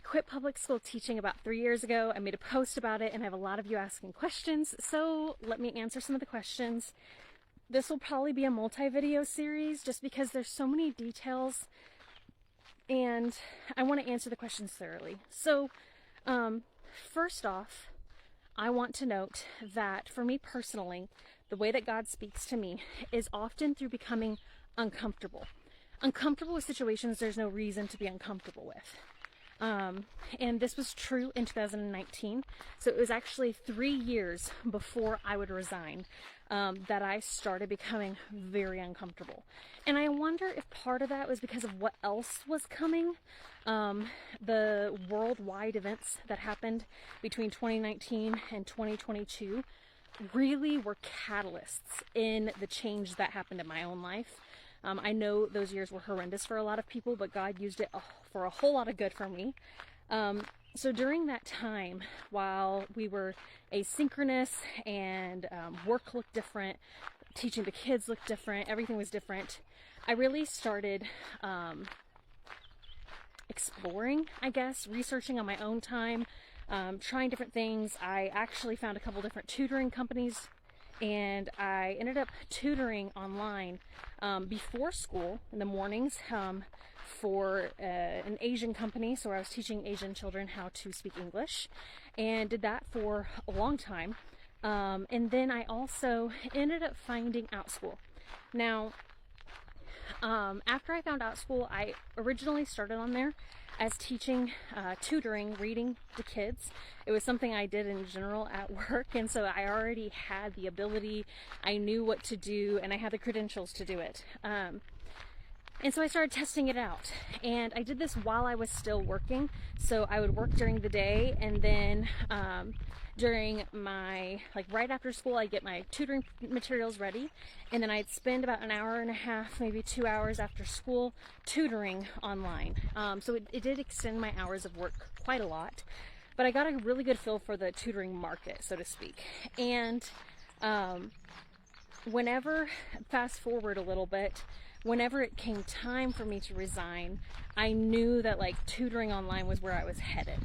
quit public school teaching about 3 years ago. I made a post about it and I have a lot of you asking questions, so let me answer some of the questions. This will probably be a multi-video series just because there's so many details and I want to answer the questions thoroughly. So first off, I want to note that for me personally, the way that God speaks to me is often through becoming uncomfortable. Uncomfortable with situations there's no reason to be uncomfortable with. And this was true in 2019. So it was actually 3 years before I would resign that I started becoming very uncomfortable. And I wonder if part of that was because of what else was coming. The worldwide events that happened between 2019 and 2022 really were catalysts in the change that happened in my own life. I know those years were horrendous for a lot of people, but God used it for a whole lot of good for me. So during that time, while we were asynchronous and work looked different, teaching the kids looked different, everything was different, I really started exploring, I guess, researching on my own time, trying different things. I actually found a couple different tutoring companies and I ended up tutoring online before school in the mornings for an Asian company. So I was teaching Asian children how to speak English and did that for a long time. And then I also ended up finding Outschool. Now, after I found Outschool, I originally started on there as teaching, tutoring, reading to kids. It was something I did in general at work, and so I already had the ability, I knew what to do, and I had the credentials to do it. And so I started testing it out, and I did this while I was still working. So I would work during the day, and then during my, right after school, I'd get my tutoring materials ready, and then I'd spend about an hour and a half, maybe 2 hours after school tutoring online. So it did extend my hours of work quite a lot, but I got a really good feel for the tutoring market, so to speak. And fast forward a little bit, whenever it came time for me to resign, I knew that tutoring online was where I was headed.